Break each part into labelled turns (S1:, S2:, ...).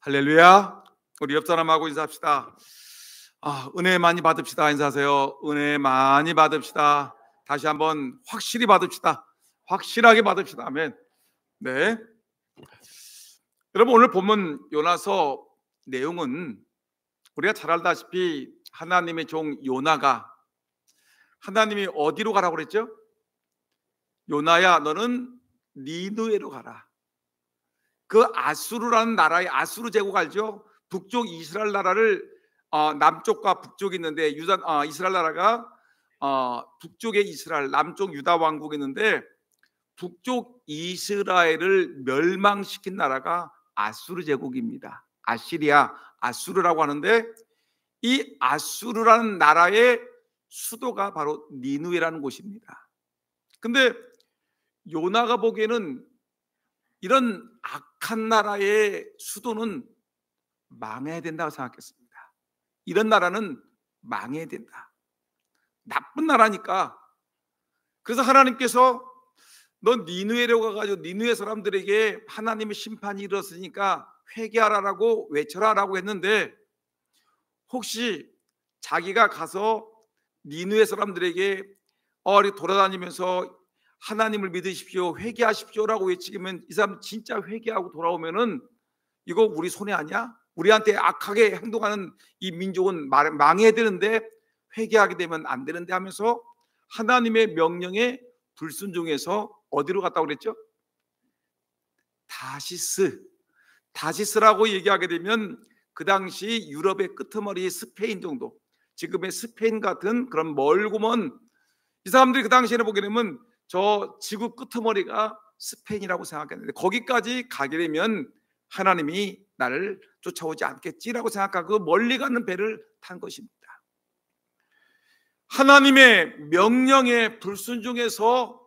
S1: 할렐루야. 우리 옆 사람하고 인사합시다. 은혜 많이 받읍시다. 인사하세요. 은혜 많이 받읍시다. 다시 한번 확실히 받읍시다. 확실하게 받읍시다. 아멘. 네. 여러분, 오늘 본문 요나서 내용은 우리가 잘 알다시피 하나님의 종 요나가 하나님이 어디로 가라고 그랬죠? 요나야, 너는 니느웨로 가라. 그 아수르라는 나라의 아수르 제국 알죠? 북쪽 이스라엘 나라를 남쪽과 북쪽이 있는데 이스라엘 나라가 북쪽에 이스라엘, 남쪽 유다 왕국이 있는데 북쪽 이스라엘을 멸망시킨 나라가 아수르 제국입니다. 아시리아, 아수르라고 하는데 이 아수르라는 나라의 수도가 바로 니느웨라는 곳입니다. 근데 요나가 보기에는 이런 악한 나라의 수도는 망해야 된다고 생각했습니다. 이런 나라는 망해야 된다. 나쁜 나라니까. 그래서 하나님께서 너 니느웨로 가가지고 니느웨 사람들에게 하나님의 심판이 이르렀으니까 회개하라라고 외쳐라라고 했는데, 혹시 자기가 가서 니느웨 사람들에게 돌아다니면서 하나님을 믿으십시오, 회개하십시오라고 외치면 이 사람 진짜 회개하고 돌아오면은 이거 우리 손해 아니야? 우리한테 악하게 행동하는 이 민족은 망해야 되는데 회개하게 되면 안 되는데 하면서 하나님의 명령에 불순종해서 어디로 갔다고 그랬죠? 다시스라고 얘기하게 되면 그 당시 유럽의 끄트머리 스페인 정도, 지금의 스페인 같은 그런 멀고 먼, 이 사람들이 그 당시에는 보게 되면 저 지구 끄트머리가 스페인이라고 생각했는데 거기까지 가게 되면 하나님이 나를 쫓아오지 않겠지라고 생각하고 멀리 가는 배를 탄 것입니다. 하나님의 명령에 불순종해서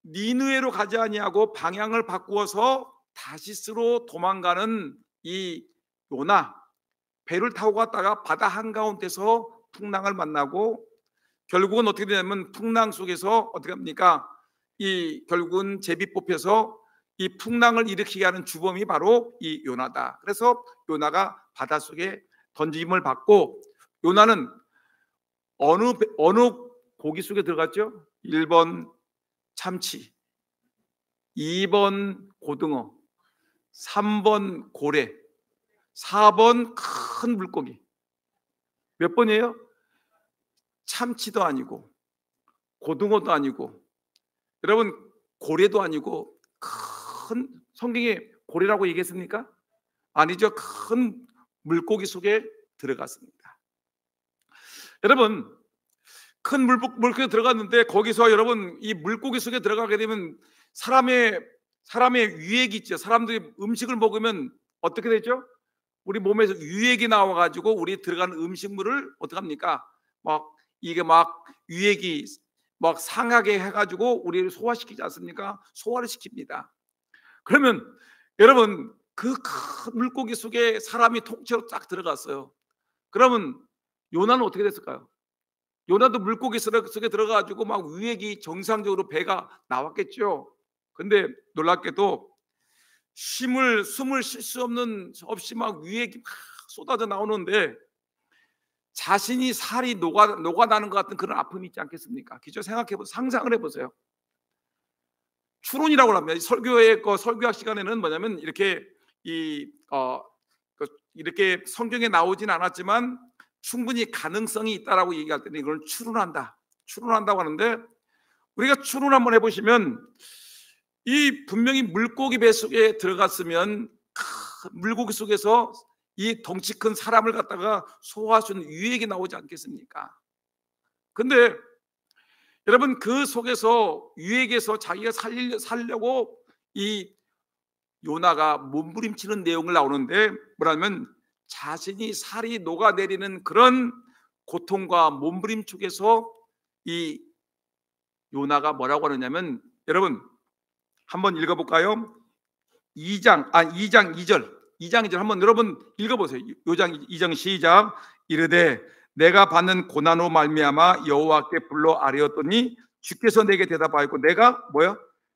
S1: 니느웨로 가지 아니하고 방향을 바꾸어서 다시스로 도망가는 이 요나, 배를 타고 갔다가 바다 한가운데서 풍랑을 만나고 결국은 어떻게 되냐면 풍랑 속에서 어떻게 합니까? 결국은 제비 뽑혀서 이 풍랑을 일으키게 하는 주범이 바로 이 요나다. 그래서 요나가 바닷속에 던짐을 받고, 요나는 어느 고기 속에 들어갔죠? 1번 참치, 2번 고등어, 3번 고래, 4번 큰 물고기. 몇 번이에요? 참치도 아니고 고등어도 아니고 여러분 고래도 아니고 큰, 성경에 고래라고 얘기했습니까? 아니죠. 큰 물고기 속에 들어갔습니다. 여러분, 큰 물고기 들어갔는데 거기서 여러분 이 물고기 속에 들어가게 되면 사람의 유액이 있죠. 사람들이 음식을 먹으면 어떻게 되죠? 우리 몸에서 유액이 나와가지고 우리 들어가는 음식물을 어떻게 합니까? 이게 유액이 상하게 해가지고 우리를 소화시키지 않습니까? 소화를 시킵니다. 그러면 여러분 그 큰 물고기 속에 사람이 통째로 딱 들어갔어요. 그러면 요나는 어떻게 됐을까요? 요나도 물고기 속에 들어가가지고 유액이 정상적으로 배가 나왔겠죠. 근데 놀랍게도 숨을 쉴 수 없이 유액이 쏟아져 나오는데 자신이 살이 녹아나는 것 같은 그런 아픔이 있지 않겠습니까? 그죠? 생각해보세요. 상상을 해보세요. 추론이라고 합니다. 설교의 설교학 시간에는 뭐냐면 이렇게 이렇게 성경에 나오진 않았지만 충분히 가능성이 있다라고 얘기할 때는 이걸 추론한다고 하는데, 우리가 추론 한번 해보시면 이 분명히 물고기 배 속에 들어갔으면 물고기 속에서 이 덩치 큰 사람을 갖다가 소화할 수 있는 유액이 나오지 않겠습니까? 근데 여러분 그 속에서 유액에서 자기가 살려고 이 요나가 몸부림치는 내용을 나오는데, 뭐라면 자신이 살이 녹아내리는 그런 고통과 몸부림 속에서 이 요나가 뭐라고 하느냐면, 여러분 한번 읽어볼까요? 2장 2절 한번 여러분 읽어보세요. 요장 2장 시작. 이르되 내가 받는 고난으로 말미암아 여호와께 불러 아뢰었더니 주께서 내게 대답하였고 내가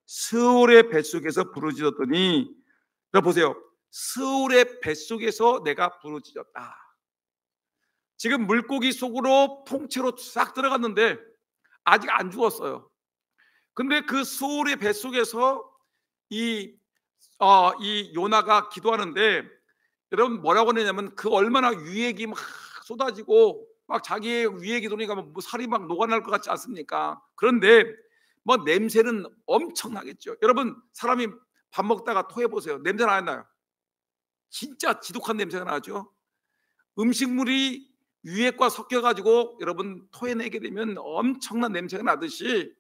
S1: 스올의 뱃속에서 부르짖었더니, 보세요. 스올의 뱃속에서 내가 부르짖었다. 지금 물고기 속으로 통째로 싹 들어갔는데 아직 안 죽었어요. 근데 그 스올의 뱃속에서 이 요나가 기도하는데, 여러분 뭐라고 하냐면 그 얼마나 유액이 막 쏟아지고 막 자기의 위에 기도니까 뭐 살이 막 녹아날 것 같지 않습니까? 그런데 뭐 냄새는 엄청나겠죠. 여러분 사람이 밥 먹다가 토해 보세요. 냄새 안 나요? 진짜 지독한 냄새가 나죠. 음식물이 유액과 섞여 가지고 여러분 토해내게 되면 엄청난 냄새가 나듯이,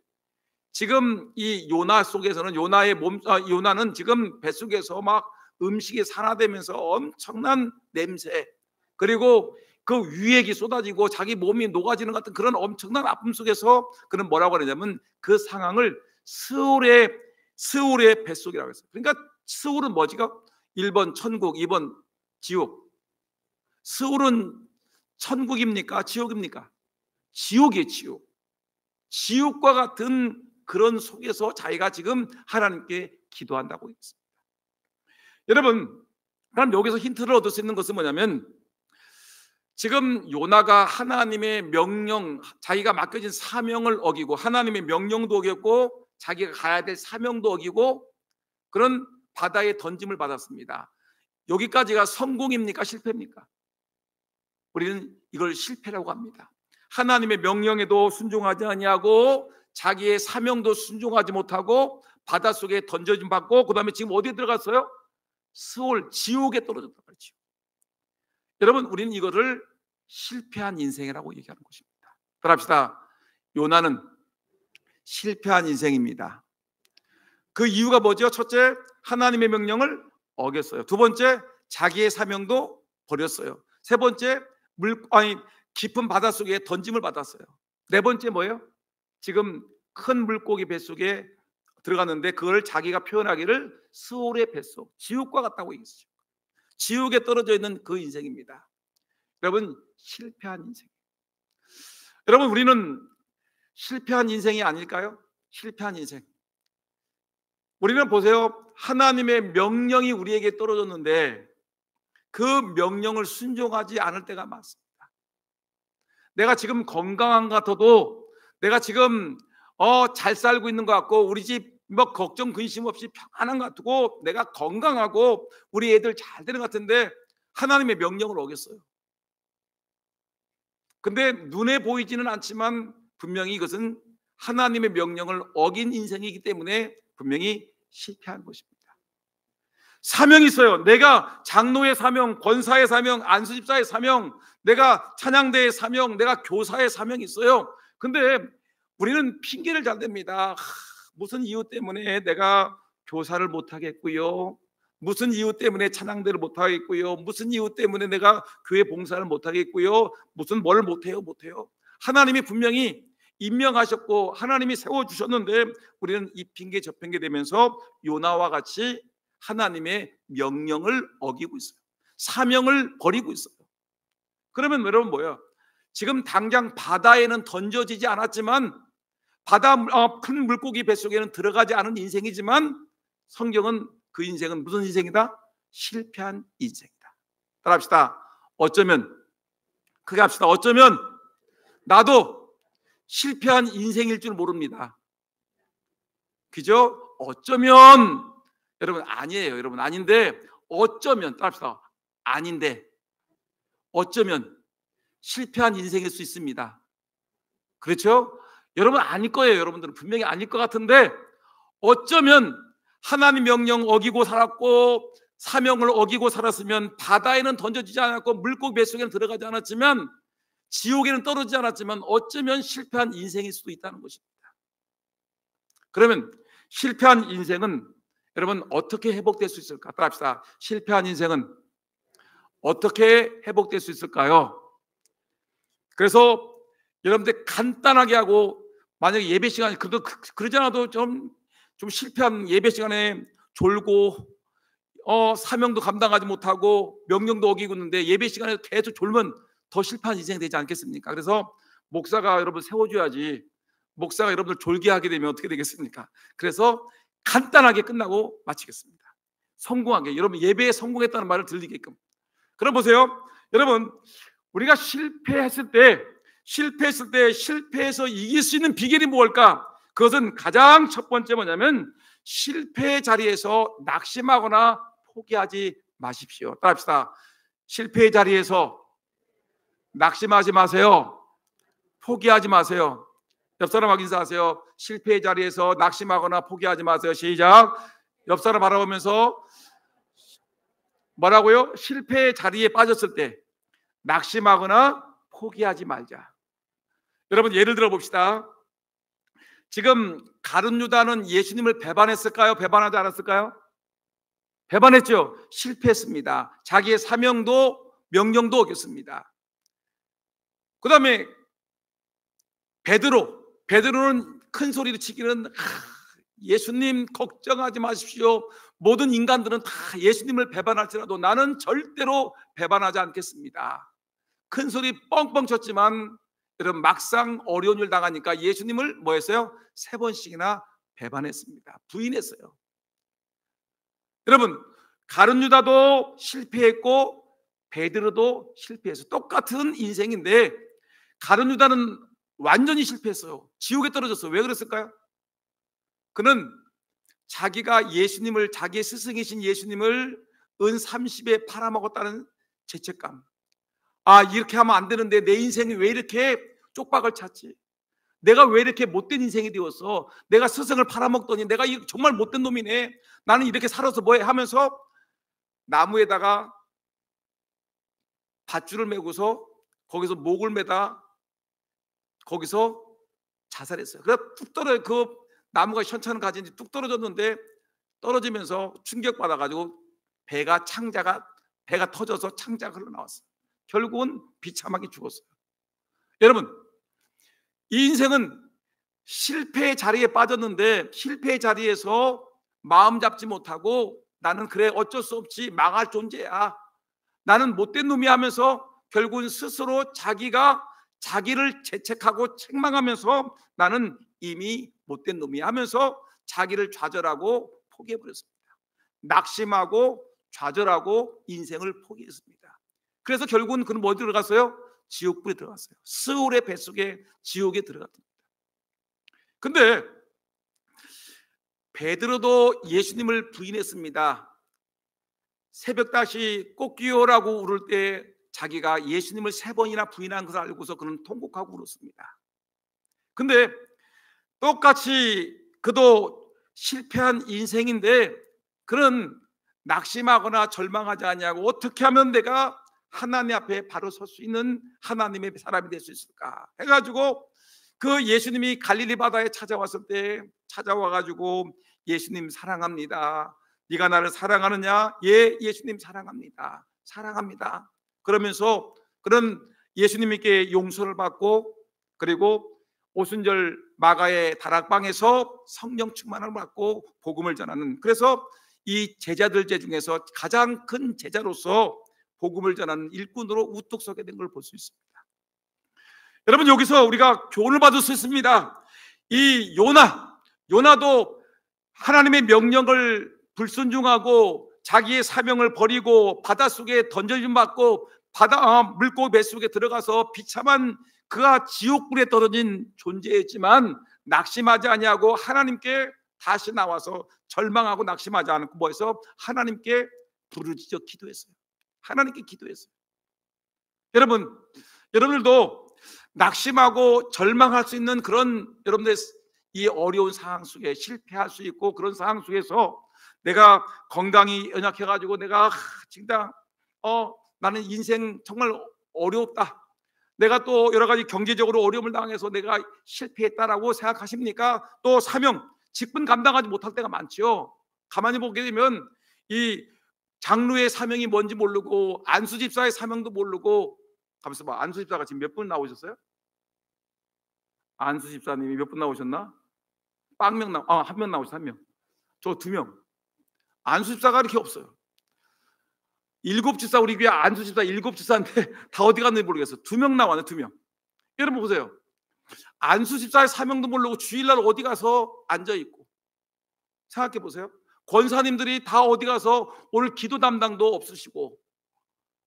S1: 지금 이 요나 속에서는 요나는 지금 뱃속에서 막 음식이 산화되면서 엄청난 냄새, 그리고 그 유액이 쏟아지고 자기 몸이 녹아지는 같은 그런 엄청난 아픔 속에서 그는 뭐라고 하냐면 그 상황을 스올의 뱃속이라고 했어요. 그러니까 스올은 뭐지가? 1번 천국, 2번 지옥. 스올은 천국입니까? 지옥입니까? 지옥이에요. 지옥. 지옥과 같은 그런 속에서 자기가 지금 하나님께 기도한다고 했습니다. 여러분, 그럼 여기서 힌트를 얻을 수 있는 것은 뭐냐면, 지금 요나가 하나님의 명령, 자기가 맡겨진 사명을 어기고 하나님의 명령도 어겼고 자기가 가야 될 사명도 어기고 그런 바다에 던짐을 받았습니다. 여기까지가 성공입니까? 실패입니까? 우리는 이걸 실패라고 합니다. 하나님의 명령에도 순종하지 아니하고 자기의 사명도 순종하지 못하고 바닷속에 던져짐 받고, 그 다음에 지금 어디에 들어갔어요? 스올, 지옥에 떨어졌단 말이죠. 여러분, 우리는 이거를 실패한 인생이라고 얘기하는 것입니다. 따라합시다. 요나는 실패한 인생입니다. 그 이유가 뭐죠? 첫째, 하나님의 명령을 어겼어요. 두 번째, 자기의 사명도 버렸어요. 세 번째, 깊은 바닷속에 던짐을 받았어요. 네 번째 뭐예요? 지금 큰 물고기 뱃속에 들어갔는데 그걸 자기가 표현하기를 스올의 뱃속, 지옥과 같다고 얘기했어요. 지옥에 떨어져 있는 그 인생입니다. 여러분, 실패한 인생. 여러분, 우리는 실패한 인생이 아닐까요? 실패한 인생. 우리는 보세요. 하나님의 명령이 우리에게 떨어졌는데 그 명령을 순종하지 않을 때가 많습니다. 내가 지금 건강한 것 같아도, 내가 지금 잘 살고 있는 것 같고, 우리 집 뭐 걱정 근심 없이 평안한 것 같고, 내가 건강하고 우리 애들 잘 되는 것 같은데 하나님의 명령을 어겼어요. 근데 눈에 보이지는 않지만 분명히 이것은 하나님의 명령을 어긴 인생이기 때문에 분명히 실패한 것입니다. 사명이 있어요. 내가 장로의 사명, 권사의 사명, 안수집사의 사명, 내가 찬양대의 사명, 내가 교사의 사명이 있어요. 근데 우리는 핑계를 잘 댑니다. 무슨 이유 때문에 내가 교사를 못하겠고요, 무슨 이유 때문에 찬양대를 못하겠고요, 무슨 이유 때문에 내가 교회 봉사를 못하겠고요, 무슨 뭘 못해요. 하나님이 분명히 임명하셨고 하나님이 세워주셨는데 우리는 이 핑계 저 핑계 대면서 요나와 같이 하나님의 명령을 어기고 있어요. 사명을 버리고 있어요. 그러면 여러분 뭐예요? 지금 당장 바다에는 던져지지 않았지만, 큰 물고기 뱃속에는 들어가지 않은 인생이지만, 성경은 그 인생은 무슨 인생이다? 실패한 인생이다. 따라합시다. 어쩌면, 크게 합시다. 어쩌면 나도 실패한 인생일 줄 모릅니다. 그죠? 어쩌면, 여러분 아니에요. 여러분 아닌데, 어쩌면, 따라합시다. 아닌데 어쩌면 실패한 인생일 수 있습니다. 그렇죠? 여러분 아닐 거예요. 여러분들은 분명히 아닐 것 같은데, 어쩌면 하나님 명령 어기고 살았고 사명을 어기고 살았으면 바다에는 던져지지 않았고 물고기 뱃속에는 들어가지 않았지만 지옥에는 떨어지지 않았지만 어쩌면 실패한 인생일 수도 있다는 것입니다. 그러면 실패한 인생은 여러분 어떻게 회복될 수 있을까? 따라합시다. 실패한 인생은 어떻게 회복될 수 있을까요? 그래서 여러분들 간단하게 하고, 만약에 예배 시간이 그러지 않아도 좀 실패한 예배 시간에 졸고 사명도 감당하지 못하고 명령도 어기고 있는데 예배 시간에 계속 졸면 더 실패한 인생이 되지 않겠습니까? 그래서 목사가 여러분 세워줘야지, 목사가 여러분들 졸게 하게 되면 어떻게 되겠습니까? 그래서 간단하게 끝나고 마치겠습니다. 성공하게, 여러분 예배에 성공했다는 말을 들리게끔. 그럼 보세요, 여러분, 우리가 실패했을 때 실패해서 이길 수 있는 비결이 뭘까? 그것은 가장 첫 번째 뭐냐면 실패의 자리에서 낙심하거나 포기하지 마십시오. 따라합시다. 실패의 자리에서 낙심하지 마세요. 포기하지 마세요. 옆 사람하고 인사하세요. 실패의 자리에서 낙심하거나 포기하지 마세요. 시작. 옆 사람 바라보면서 뭐라고요? 실패의 자리에 빠졌을 때 낙심하거나 포기하지 말자. 여러분 예를 들어 봅시다. 지금 가룟 유다는 예수님을 배반했을까요? 배반하지 않았을까요? 배반했죠. 실패했습니다. 자기의 사명도 명령도 어겼습니다. 그 다음에 베드로는 큰 소리로 치기는 예수님 걱정하지 마십시오. 모든 인간들은 다 예수님을 배반할지라도 나는 절대로 배반하지 않겠습니다. 큰 소리 뻥뻥 쳤지만 여러분 막상 어려운 일 당하니까 예수님을 뭐 했어요? 3번씩이나 배반했습니다. 부인했어요. 여러분 가룟 유다도 실패했고 베드로도 실패했어요. 똑같은 인생인데 가룟 유다는 완전히 실패했어요. 지옥에 떨어졌어요. 왜 그랬을까요? 그는 자기가 예수님을, 자기의 스승이신 예수님을 은 30에 팔아먹었다는 죄책감. 아, 이렇게 하면 안 되는데 내 인생이 왜 이렇게 쪽박을 찼지? 내가 왜 이렇게 못된 인생이 되었어? 내가 스승을 팔아먹더니 내가 정말 못된 놈이네. 나는 이렇게 살아서 뭐해? 하면서 나무에다가 밧줄을 메고서 거기서 목을 매다 거기서 자살했어요. 그래서 뚝 떨어져, 그 나무가 현찮은 가지인지 뚝 떨어졌는데 떨어지면서 충격받아가지고 배가 터져서 창자가 흘러나왔어요. 결국은 비참하게 죽었어요. 여러분 이 인생은 실패의 자리에 빠졌는데 실패의 자리에서 마음 잡지 못하고 나는 그래 어쩔 수 없지 망할 존재야, 나는 못된 놈이 하면서 결국은 스스로 자기를 죄책하고 책망하면서 나는 이미 못된 놈이 하면서 자기를 좌절하고 포기해버렸습니다. 낙심하고 좌절하고 인생을 포기했습니다. 그래서 결국은 그는 뭐 들어갔어요? 지옥불에 들어갔어요. 스울의 뱃속에 지옥에 들어갔습니다. 근데 베드로도 예수님을 부인했습니다. 새벽다시 꽃기호라고 울을 때 자기가 예수님을 3번이나 부인한 것을 알고서 그는 통곡하고 울었습니다. 근데 똑같이 그도 실패한 인생인데 그는 낙심하거나 절망하지 않냐고, 어떻게 하면 내가 하나님 앞에 바로 설 수 있는 하나님의 사람이 될 수 있을까 해가지고 그 예수님이 갈릴리 바다에 찾아왔을 때 찾아와가지고 예수님 사랑합니다. 네가 나를 사랑하느냐? 예, 예수님 사랑합니다. 사랑합니다. 그러면서 그런 예수님께 용서를 받고 그리고 오순절 마가의 다락방에서 성령 충만을 받고 복음을 전하는, 그래서 이 제자들 중에서 가장 큰 제자로서 복음을 전하는 일꾼으로 우뚝 서게 된 걸 볼 수 있습니다. 여러분 여기서 우리가 교훈을 받을 수 있습니다. 이 요나도 하나님의 명령을 불순종하고 자기의 사명을 버리고 바닷속에 던져짐 받고 물고기 뱃속에 들어가서 비참한 그가 지옥불에 떨어진 존재였지만 낙심하지 아니하고 하나님께 다시 나와서 절망하고 낙심하지 않고 뭐해서 하나님께 부르짖어 기도했어요. 하나님께 기도했어요. 여러분들도 낙심하고 절망할 수 있는 그런 여러분들의 이 어려운 상황 속에 실패할 수 있고 그런 상황 속에서 내가 건강이 연약해가지고 내가 진짜 나는 인생 정말 어렵다, 내가 또 여러 가지 경제적으로 어려움을 당해서 내가 실패했다라고 생각하십니까? 또 사명, 직분 감당하지 못할 때가 많죠. 가만히 보게 되면 이 장로의 사명이 뭔지 모르고 안수 집사의 사명도 모르고, 가만있어 봐. 안수 집사가 지금 몇 분 나오셨어요? 안수 집사님이 몇 분 나오셨나? 한 명 나오셨어. 한 명. 저 2명. 안수 집사가 이렇게 없어요. 7 집사, 우리 교회 안수 집사 7 집사인데 다 어디 갔는지 모르겠어요. 2명 나왔네. 2명. 여러분 보세요. 안수 집사의 사명도 모르고 주일날 어디 가서 앉아있고, 생각해 보세요. 권사님들이 다 어디 가서 오늘 기도 담당도 없으시고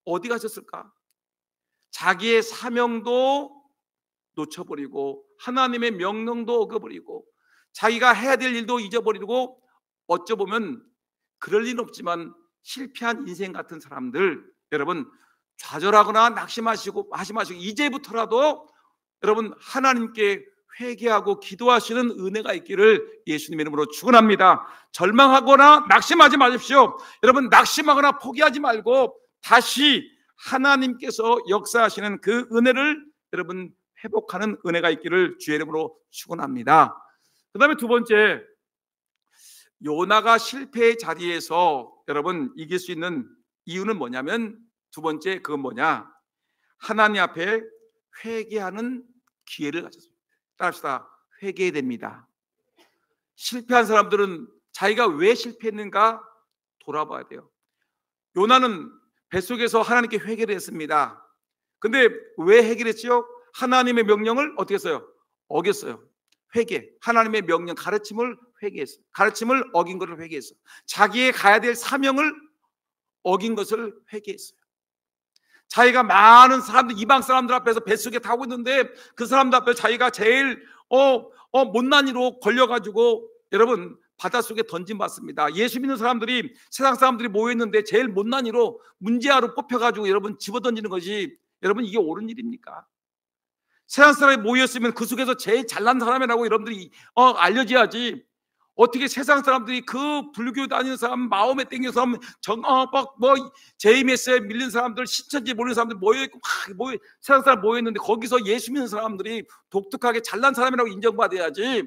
S1: 어디 가셨을까? 자기의 사명도 놓쳐버리고 하나님의 명령도 어겨버리고 자기가 해야 될 일도 잊어버리고 어쩌보면 그럴 리는 없지만 실패한 인생 같은 사람들, 여러분 좌절하거나 낙심하시고 이제부터라도 여러분 하나님께 회개하고 기도하시는 은혜가 있기를 예수님의 이름으로 축원합니다. 절망하거나 낙심하지 마십시오. 여러분 낙심하거나 포기하지 말고 다시 하나님께서 역사하시는 그 은혜를 여러분 회복하는 은혜가 있기를 주의 이름으로 축원합니다. 그 다음에 두 번째, 요나가 실패의 자리에서 여러분 이길 수 있는 이유는 뭐냐면, 두 번째 그건 뭐냐, 하나님 앞에 회개하는 기회를 가졌습니다. 따라합시다. 회개해야 됩니다. 실패한 사람들은 자기가 왜 실패했는가 돌아봐야 돼요. 요나는 뱃속에서 하나님께 회개를 했습니다. 근데 왜 회개했지요? 하나님의 명령을 어떻게 했어요? 어겼어요. 회개, 하나님의 명령, 가르침을 회개했어요. 가르침을 어긴 것을 회개했어요. 자기의 가야 될 사명을 어긴 것을 회개했어요. 자기가 많은 사람들, 이방 사람들 앞에서 뱃속에 타고 있는데 그 사람들 앞에 자기가 제일 못난이로 걸려가지고 여러분 바닷속에 던짐받습니다. 예수 믿는 사람들이, 세상 사람들이 모여있는데 제일 못난이로 문제아로 뽑혀가지고 여러분 집어던지는 것이, 여러분 이게 옳은 일입니까? 세상 사람이 모였으면 그 속에서 제일 잘난 사람이라고 여러분들이 알려져야지. 어떻게 세상 사람들이 그 불교 다니는 사람, 마음에 땡겨서 JMS에 밀린 사람들, 신천지에 몰린 사람들 모여있고 세상 사람 모여있는데 거기서 예수 믿는 사람들이 독특하게 잘난 사람이라고 인정받아야지.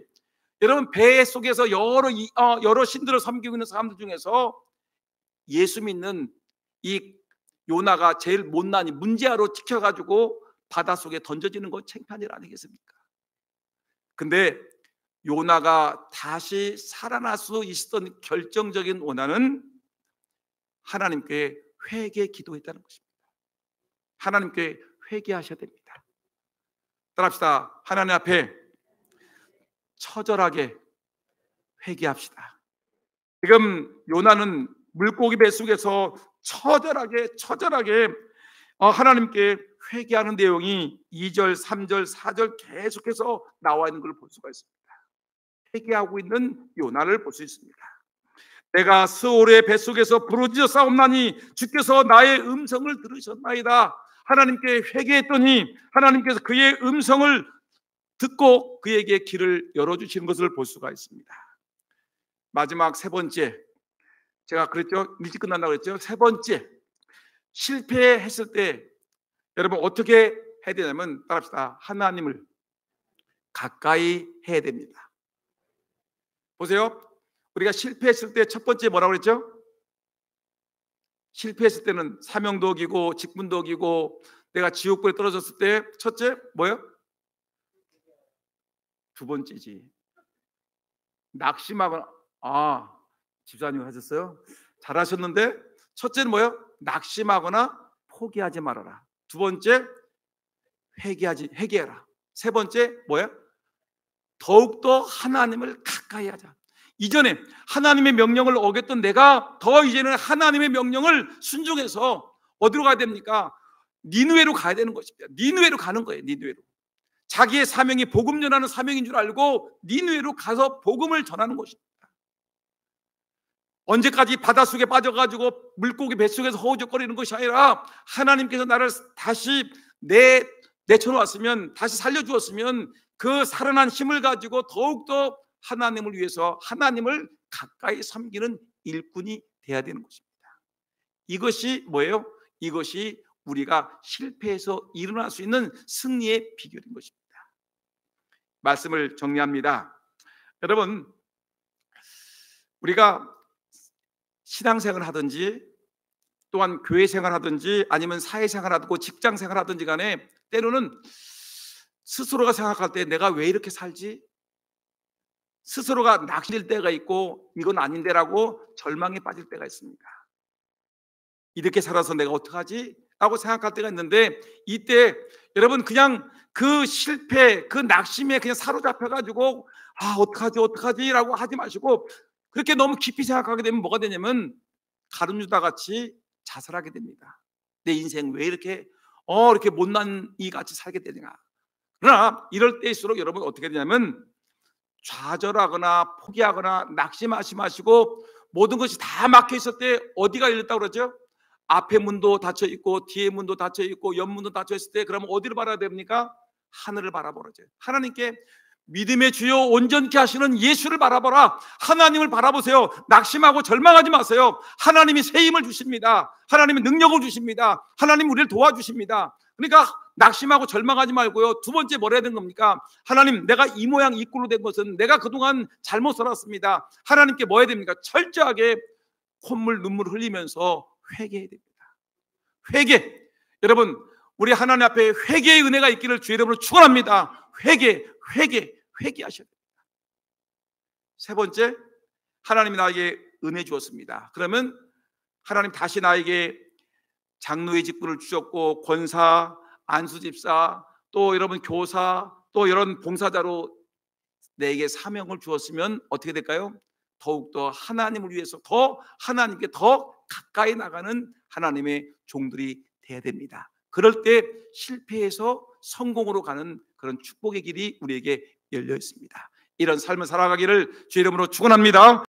S1: 여러분 배 속에서 여러 신들을 섬기고 있는 사람들 중에서 예수 믿는 이 요나가 제일 못난이 문제아로 찍혀가지고 바닷속에 던져지는 건 창피한 일 아니겠습니까? 근데 요나가 다시 살아날 수 있었던 결정적인 원한은 하나님께 회개 기도했다는 것입니다. 하나님께 회개하셔야 됩니다. 따라합시다. 하나님 앞에 처절하게 회개합시다. 지금 요나는 물고기 뱃속에서 처절하게 하나님께 회개하는 내용이 2절, 3절, 4절 계속해서 나와 있는 걸 볼 수가 있습니다. 회개하고 있는 요나를 볼 수 있습니다. 내가 스올의 뱃속에서 부르짖어 싸움나니 주께서 나의 음성을 들으셨나이다. 하나님께 회개했더니 하나님께서 그의 음성을 듣고 그에게 길을 열어주시는 것을 볼 수가 있습니다. 마지막 세 번째, 제가 그랬죠, 일찍 끝난다고 그랬죠. 세 번째, 실패했을 때 여러분 어떻게 해야 되냐면, 따라합시다. 하나님을 가까이 해야 됩니다. 보세요. 우리가 실패했을 때 첫 번째 뭐라고 그랬죠? 실패했을 때는 사명도 어기고 직분도 어기고 내가 지옥불에 떨어졌을 때 첫째 뭐예요? 두 번째지. 낙심하거나, 집사님 하셨어요? 잘하셨는데 첫째는 뭐예요? 낙심하거나 포기하지 말아라. 두 번째 회개해라. 세 번째 뭐예요? 더욱더 하나님을 가까이 하자. 이전에 하나님의 명령을 어겼던 내가 더 이제는 하나님의 명령을 순종해서 어디로 가야 됩니까? 니느웨로 가야 되는 것입니다. 니느웨로 가는 거예요. 니느웨로. 자기의 사명이 복음 전하는 사명인 줄 알고 니느웨로 가서 복음을 전하는 것입니다. 언제까지 바닷속에 빠져가지고 물고기 뱃속에서 허우적거리는 것이 아니라 하나님께서 나를 다시 내쳐놓았으면, 다시 살려주었으면 그 살아난 힘을 가지고 더욱더 하나님을 위해서 하나님을 가까이 섬기는 일꾼이 돼야 되는 것입니다. 이것이 뭐예요? 이것이 우리가 실패해서 일어날 수 있는 승리의 비결인 것입니다. 말씀을 정리합니다. 여러분, 우리가 신앙생활을 하든지 또한 교회생활 하든지 아니면 사회생활 하고 직장생활 하든지 간에 때로는 스스로가 생각할 때 내가 왜 이렇게 살지? 스스로가 낙심될 때가 있고 이건 아닌데라고 절망에 빠질 때가 있습니다. 이렇게 살아서 내가 어떡하지? 라고 생각할 때가 있는데, 이때 여러분 그냥 그 실패, 그 낙심에 그냥 사로잡혀가지고 어떡하지 라고 하지 마시고 그렇게 너무 깊이 생각하게 되면 뭐가 되냐면 가룟유다 같이 자살하게 됩니다. 내 인생 왜 이렇게 이렇게 못난 이 같이 살게 되냐. 그러나 이럴 때일수록 여러분 어떻게 되냐면 좌절하거나 포기하거나 낙심하시고 모든 것이 다 막혀 있을 때 어디가 열렸다고 그러죠? 앞에 문도 닫혀 있고 뒤에 문도 닫혀 있고 옆문도 닫혀 있을 때 그러면 어디를 바라야 됩니까? 하늘을 바라보라죠. 하나님께 믿음의 주요 온전케 하시는 예수를 바라보라. 하나님을 바라보세요. 낙심하고 절망하지 마세요. 하나님이 새 힘을 주십니다. 하나님이 능력을 주십니다. 하나님 우리를 도와주십니다. 그러니까 낙심하고 절망하지 말고요. 두 번째 뭘 해야 되는 겁니까? 하나님, 내가 이 모양 이 꼴로 된 것은 내가 그동안 잘못 살았습니다. 하나님께 뭐 해야 됩니까? 철저하게 콧물 눈물 흘리면서 회개해야 됩니다. 회개. 여러분, 우리 하나님 앞에 회개의 은혜가 있기를 주의 이름으로 축원합니다. 회개하셔야 됩니다. 세 번째, 하나님이 나에게 은혜 주었습니다. 그러면 하나님 다시 나에게 장로의 직분을 주셨고 권사, 안수집사, 또 여러분 교사, 또 이런 봉사자로 내게 사명을 주었으면 어떻게 될까요? 더욱더 하나님을 위해서 더 하나님께 더 가까이 나가는 하나님의 종들이 돼야 됩니다. 그럴 때 실패해서 성공으로 가는 그런 축복의 길이 우리에게 열려 있습니다. 이런 삶을 살아가기를 주의 이름으로 축원합니다.